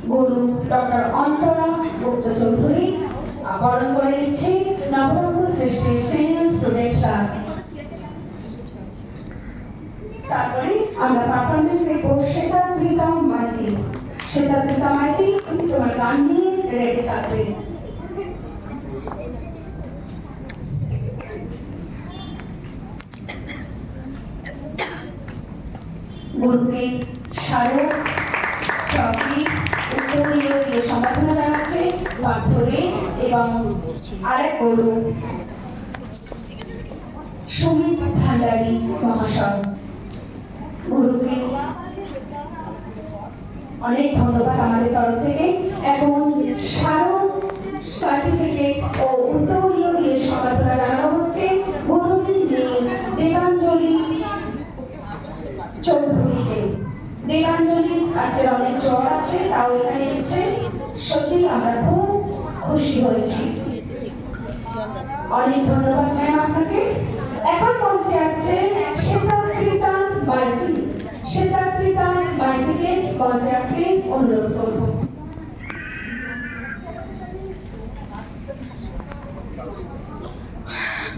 গুরু doctor Antara গুপ্ত চৌধুরী বরণ করে নিচ্ছে নবরঙ্গ সৃষ্টির সিনিয়র স্টুডেন্টরা। তারপরে আমরা পারফরমেন্স দেখবো শ্বেতাদ্রিতা মাইতি। শ্বেতাদ্রিতা মাইতি তোমার গান নিয়ে রেডি থাকবে। গুরুকে স্মারক ট্রফি উত্তরীয় দিয়ে সম্বর্ধনা জানাচ্ছে পাথরে এবং আরেক গুরু সুমিত ভান্ডারী মহাশয়। গুরুকে অনেক ধন্যবাদ আমাদের তরফ থেকে এবং স্মারক সার্টিফিকেট ও উত্তরীয় দিয়ে সম্বর্ধনা জানানো হচ্ছে গুরুর মেয়ে দেবাঞ্জলি চৌধুরীকে। দেবাঞ্জলির কাছে অনেক জ্বর আছে, তাও এখানে এসেছে, সত্যি আমরা খুব খুশি হয়েছি। অনেক ধন্যবাদ ম্যাম আপনাকে। এখন মঞ্চে আসছে শ্বেতাদ্রিতা মাইতি। শ্বেতাদ্রিতা মাইতিকে মঞ্চে আসতে অনুরোধ করব।